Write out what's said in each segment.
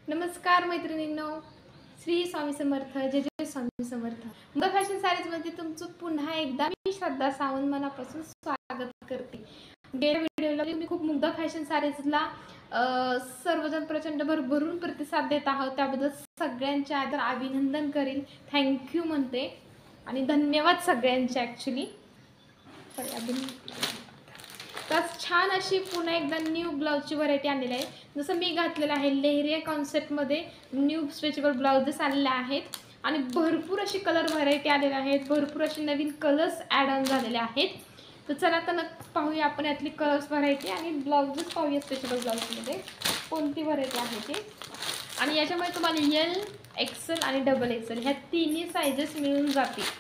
नमस्कार मैत्रिणींनो, श्री स्वामी समर्थ, जय जय स्वामी समर्थ. मुग्धा फॅशन साडीजमध्ये तुमचं पुन्हा एकदा मी श्रद्धा सावंत मनापासून स्वागत करते. गेल्या व्हिडिओला मी खूप मुग्धा फॅशन साडीजला सर्वजण प्रचंड भरभरून प्रतिसाद देत आहोत. त्याबद्दल सगळ्यांचे आदर अभिनंदन करील, थँक्यू म्हणते आणि धन्यवाद सगळ्यांचे. ॲक्च्युली तर छान अशी पुन्हा एकदा न्यू ब्लाउजची व्हरायटी आणलेली आहे. जसं मी घातलेलं आहे लेहरिया कॉन्सेप्टमध्ये न्यू स्ट्रेचेबल ब्लाउजेस आलेले आहेत आणि भरपूर अशी कलर व्हरायटी आलेले आहेत, भरपूर असे नवीन कलर्स ॲड ऑन झालेले आहेत. तर चला तर पाहूया आपण यातली कलर्स व्हरायटी आणि ब्लाउजेस पाहूया स्ट्रेचेबल ब्लाउजमध्ये कोणती व्हरायटी आहे ते. आणि याच्यामध्ये तुम्हाला एल, एक्सेल आणि डबल एक्सेल ह्या तिन्ही साईजेस मिळून जातील.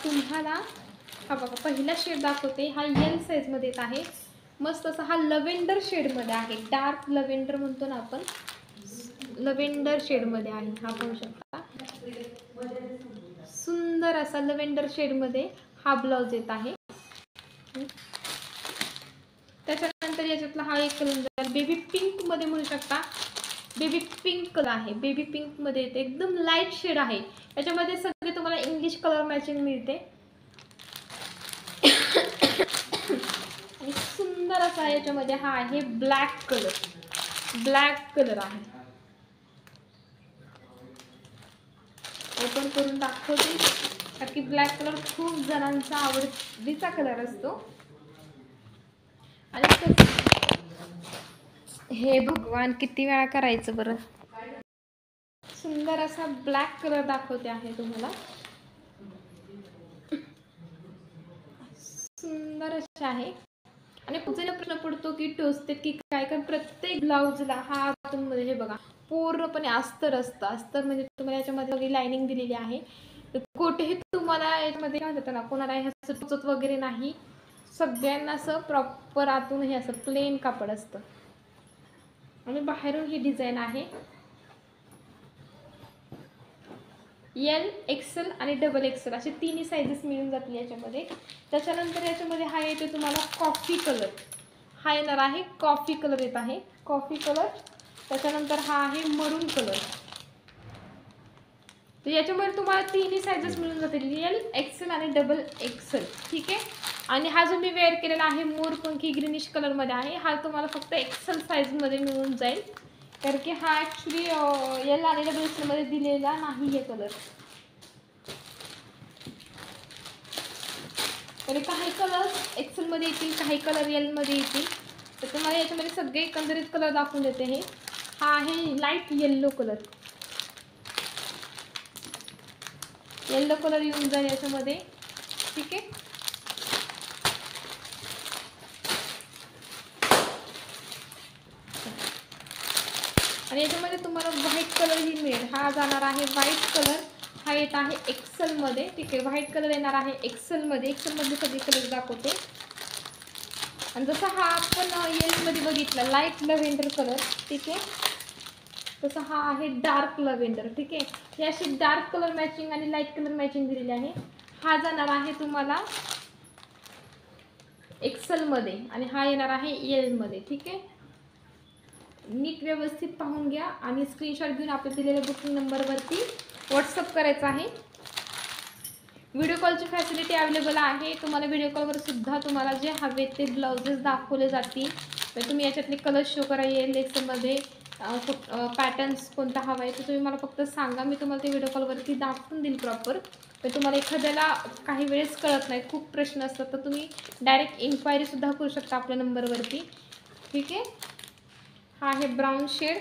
तुम्हाला हा बघा पहिला शेड दाखवते. हा एल साईजमध्ये येत आहे. मस्त असा हा लव्हेंडर शेडमध्ये आहे, डार्क लव्हेंडर म्हणतो ना आपण, लव्हेंडर शेडमध्ये आहे. हा पाहू शकता, सुंदर असा लव्हेंडर शेडमध्ये हा ब्लाउज येत आहे. त्याच्यानंतर याच्यातला हा एक कलर बेबी पिंक मध्ये म्हणू शकता, बेबी पिंक कलर आहे. बेबी पिंक मध्ये येते, एकदम लाईट शेड आहे. याच्यामध्ये सगळे तुम्हाला इंग्लिश कलर मॅचिंग मिळते आणि सुंदर असा याच्यामध्ये हा आहे ब्लॅक कलर. ब्लॅक कलर आहे. ओपन करून दाखवते, कारण की ब्लॅक कलर खूप जणांचा आवडीचा कलर असतो. आणि हे भगवान किती वेळा करायचं बरं. सुंदर असा ब्लॅक कलर दाखवते आहे तुम्हाला. सुंदर असे आहे आणि पुढचा प्रश्न पडतो की टोचते की काय, कारण प्रत्येक ब्लाउजला हा आतमध्ये हे बघा पूर्णपणे अस्तर असतं. अस्तर म्हणजे तुम्हाला याच्यामध्ये लाइनिंग दिलेली आहे. कुठेही तुम्हाला याच्यामध्ये काय म्हणतात ना, कोणाला हे असं टोचत वगैरे नाही. सगळ्यांना असं प्रॉपर आतून हे असं प्लेन कापड असतं आणि बाहेरून ही डिझाईन आहे. एल, एक्सेल आणि डबल एक्सेल असे तिन्ही साईजेस मिळून जातील याच्यामध्ये. त्याच्यानंतर याच्यामध्ये हा येतो तुम्हाला कॉफी कलर. हा येणार आहे कॉफी कलर येत आहे, कॉफी कलर. त्याच्यानंतर हा आहे मरून कलर. तर याच्यामध्ये तुम्हाला तिन्ही साईजेस मिळून जातील, एल, एक्सेल आणि डबल एक्सेल. ठीक आहे. आणि हा जो मी वेअर केलेला आहे मोरपंखी ग्रीनिश कलरमध्ये आहे, हा तुम्हाला फक्त एक्सेल साईजमध्ये मिळून जाईल, कारण की हा ॲक्च्युली एल आणि डबल एक्सेलमध्ये दिलेला नाही हे कलर. तर काही कलर एक्सेलमध्ये येतील, काही कलर एलमध्ये येतील. तर तुम्हाला याच्यामध्ये सगळे एकंदरीत कलर दाखवून देते. हे हा आहे light yellow colour. Yellow colour येऊन जाईल याच्यामध्ये. ठीक आहे. आणि याच्यामध्ये तुम्हाला व्हाईट कलर ही मिळेल. हा जाणार आहे व्हाईट कलर. हा येत आहे एक्सेलमध्ये. ठीक आहे. व्हाईट कलर येणार आहे एक्सेलमध्ये. एक्सेलमध्ये सगळे कलर दाखवते. आणि जसं हा आपण येलमध्ये बघितला लाईट लव्हेंडर कलर, ठीक आहे, तसं हा आहे डार्क लव्हेंडर. ठीक आहे. हे अशी डार्क कलर मॅचिंग आणि लाईट कलर मॅचिंग दिलेली आहे. हा जाणार आहे तुम्हाला एक्सेलमध्ये आणि हा येणार आहे एलमध्ये. ठीक आहे. नीट व्यवस्थित पाहून घ्या आणि स्क्रीनशॉट घेऊन आपल्या दिलेल्या बुकिंग नंबरवरती व्हॉट्सअप करायचा आहे. व्हिडिओ कॉलची फॅसिलिटी अवेलेबल आहे. तुम्हाला व्हिडिओ कॉलवर सुद्धा तुम्हाला जे हवे ते ब्लाउजेस दाखवले जातील. तर तुम्ही याच्यातले कलर शो करा. येईल एक्सेलमध्ये पॅटर्न्स कोणता हवा आहे तर तुम्ही मला फक्त सांगा, मी तुम्हाला ते व्हिडिओ कॉलवरती दाखवून देईल प्रॉपर. तर तुम्हाला एखाद्याला काही वेळेस कळत नाही, खूप प्रश्न असतात, तर तुम्ही डायरेक्ट इन्क्वायरीसुद्धा करू शकता आपल्या नंबरवरती. ठीक आहे. हा आहे ब्राऊन शेड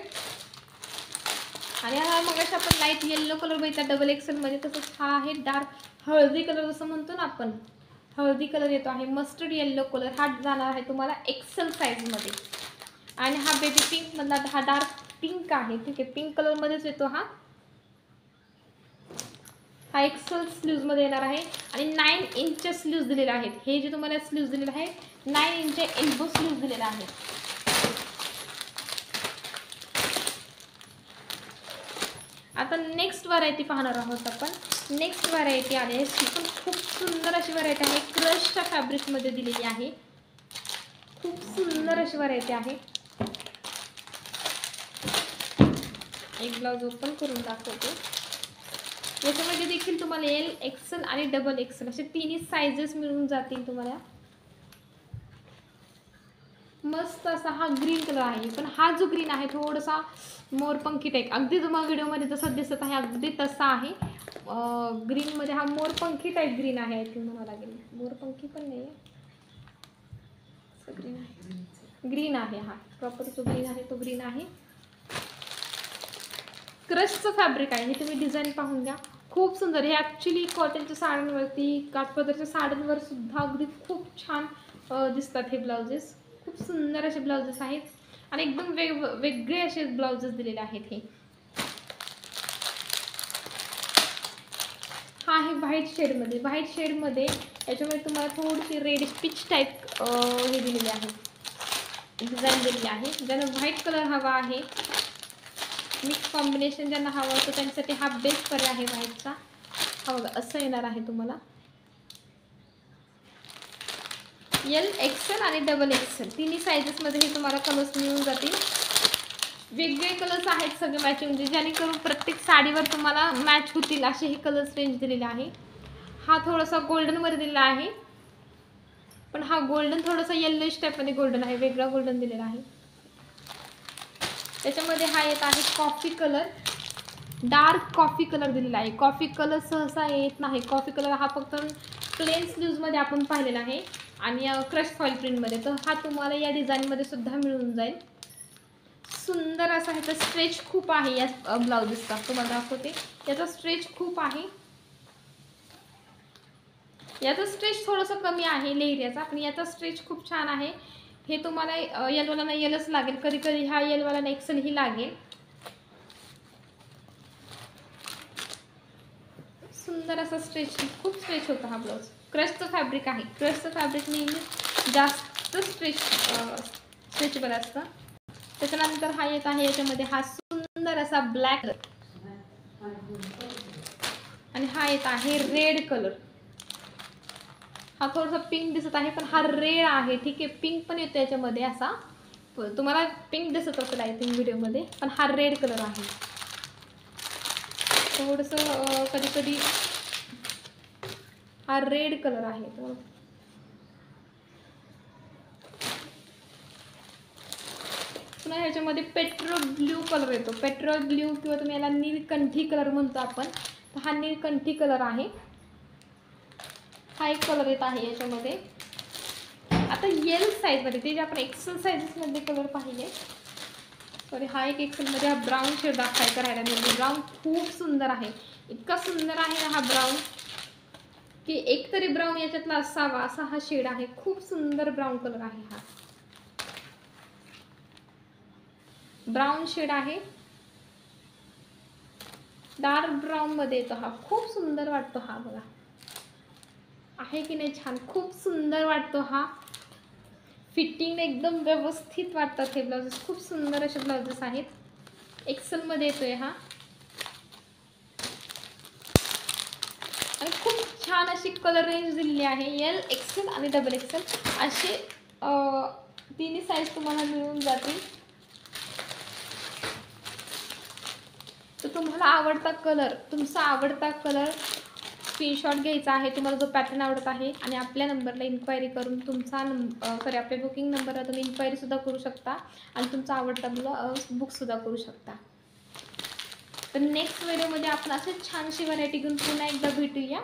आणि हा मग अशा आपण लाईट येल्लो कलर बघितला डबल एक्सेलमध्ये, तसंच हा आहे डार्क हळदी कलर जसं म्हणतो ना आपण, हळदी कलर येतो आहे मस्टर्ड येल्लो कलर. हा जाणार आहे तुम्हाला एक्सेल साईजमध्ये. आणि हा बेबी पिंक मधला हा डार्क पिंक आहे. ठीक आहे. पिंक कलरमध्येच येतो हा. हा एक्सेल स्लीव्जमध्ये येणार आहे आणि 9 इंच स्लीव्ज दिलेले आहेत. हे जे तुम्हाला स्लीव्ज दिलेले आहे 9 इंच एल्बो स्लीव्ज दिलेला आहे. आता नेक्स्ट व्हरायटी पाहणार आहोत आपण. नेक्स्ट व्हरायटी आली आहे, ती पण खूप सुंदर अशी व्हरायटी आहे. क्रशच्या फॅब्रिकमध्ये दिलेली आहे. खूप सुंदर सुंदर अशी व्हरायटी आहे. एक ब्लाऊज ओपन करून दाखवते. याच्यामध्ये देखील तुम्हाला एल, एक्सेल आणि डबल एक्सेल असे तिन्ही साइजेस मिळून जातील तुम्हाला. मस्त असा हा ग्रीन कलर आहे, पण हा जो ग्रीन आहे थोडासा मोरपंखी टाईप, अगदी तुम्हाला व्हिडिओमध्ये जसं दिसत आहे अगदी तसा आहे. ग्रीनमध्ये हा मोरपंखी टाईप ग्रीन आहे. आय थिंक म्हणावं लागेल, मोरपंखी पण नाही आहे, ग्रीन आहे, ग्रीन आहे. हा प्रॉपर जो ग्रीन आहे तो ग्रीन आहे. क्रशचं फॅब्रिक आहे. हे तुम्ही डिझाईन पाहून घ्या, खूप सुंदर. हे ॲक्च्युली कॉटनच्या साड्यांवरती, काठपदरच्या साड्यांवर सुद्धा अगदी खूप छान दिसतात हे ब्लाउजेस. खूप सुंदर असे ब्लाउजेस आहेत आणि एकदम वेगळे असे ब्लाउजेस दिलेले आहेत. हे हा आहे व्हाईट शेडमध्ये. व्हाईट शेडमध्ये याच्यामध्ये तुम्हाला थोडीशी रेड पिच टाईप हे दिलेले आहे, डिझाईन दिलेली आहे. ज्यांना व्हाईट कलर हवा आहे, मिक्स कॉम्बिनेशन ज्यांना हवं असतं त्यांच्यासाठी हा बेस्ट पर्याय आहे व्हाईटचा. हा बघा असं येणार आहे तुम्हाला. एल, एक्सेल आणि डबल एक्सेल तिन्ही साइजेसमध्ये हे तुम्हाला कलर्स मिळून जातील. वेगवेगळे कलर्स आहेत सगळे मॅचिंग, म्हणजे जेणेकरून प्रत्येक साडीवर तुम्हाला मॅच होतील असे हे कलर्स रेंज दिलेले आहे. हा थोडासा गोल्डनमध्ये दिलेला आहे, पण हा गोल्डन थोडासा येल्लोइश टाईपमध्ये गोल्डन आहे, वेगळा गोल्डन दिलेला आहे. त्याच्यामध्ये हा येत आहे coffee colour, dark coffee colour दिलेला आहे. कॉफी कलर सहसा येत नाही. कॉफी कलर हा फक्त प्लेन स्लीव्जमध्ये आपण पाहिलेला आहे आणि क्रश फॉईल प्रिंटमध्ये. तर हा तुम्हाला या डिझाईनमध्ये सुद्धा मिळून जाईल. सुंदर असा ह्याचा स्ट्रेच खूप आहे या ब्लाउजेसचा, तुम्हाला दाखवते. याचा स्ट्रेच खूप आहे. याचा स्ट्रेच थोडंसं कमी आहे लेहरियाचा, पण याचा स्ट्रेच खूप छान आहे. हे तुम्हाला येलवाला येलच लागेल, कधी कधी हा येलवाला एक्सेल ही लागेल. सुंदर असा स्ट्रेच, खूप स्ट्रेच होता हा ब्लाउज. क्रशचं फॅब्रिक आहे. क्रशचं फॅब्रिक नेहमी जास्त स्ट्रेचेबल असतं. त्याच्यानंतर हा येत आहे याच्यामध्ये हा सुंदर असा ब्लॅक आणि हा येत आहे रेड कलर. हा थोडासा पिंक दिसत आहे, पण हा रेड आहे. ठीक आहे, पिंक पण येतो याच्यामध्ये असा, तुम्हाला पिंक दिसत असेल आय थिंक व्हिडिओमध्ये, पण हा रेड कलर आहे. थोडंसं कधी कधी हा रेड कलर आहे. पुन्हा ह्याच्यामध्ये पेट्रोल ब्ल्यू कलर येतो. पेट्रोल ब्ल्यू किंवा तुम्ही याला नीलकंठी कलर म्हणतो आपण, तर हा नीलकंठी कलर आहे. हा एक कलर येत आहे याच्यामध्ये. आता एल साईजमध्ये, ते जे आपण एक्सेल साईजेसमध्ये कलर पाहिले, सॉरी, हा एक एक्सेलमध्ये हा ब्राऊन शेड दाखवायचा राहिला. म्हणजे ब्राऊन खूप सुंदर आहे, इतका सुंदर आहे ना हा ब्राऊन की एकतरी ब्राऊन याच्यातला असावा असा हा शेड आहे. खूप सुंदर ब्राऊन कलर आहे. हा ब्राऊन शेड आहे, डार्क ब्राऊन मध्ये येतो हा. खूप सुंदर वाटतो हा, बघा आहे की नाही छान, खूप सुंदर वाटतो हा. फिटिंग एकदम व्यवस्थित वाटतात हे ब्लाउजेस. खूप सुंदर असे ब्लाउजेस आहेत. एक्सेल मध्ये येतोय हा आणि खूप छान अशी कलर रेंज दिलेली आहे. एल, एक्सेल आणि डबल एक्सेल असे तिन्ही साईज तुम्हाला मिळून जातील. तर तुम्हाला आवडता कलर, तुमचा आवडता कलर स्क्रीनशॉट घ्यायचा आहे, तुम्हाला जो पॅटर्न आवडत आहे, आणि आपल्या नंबरला इन्क्वायरी करून तुमचा आपल्या बुकिंग नंबरला तुम्ही इन्क्वायरीसुद्धा करू शकता आणि तुमचा आवडता बुकसुद्धा करू शकता. तर नेक्स्ट व्हिडिओमध्ये आपण असेच छानशी व्हरायटी घेऊन पुन्हा एकदा भेटूया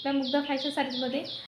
त्या मुग्धा फॅशन साडीजमध्ये.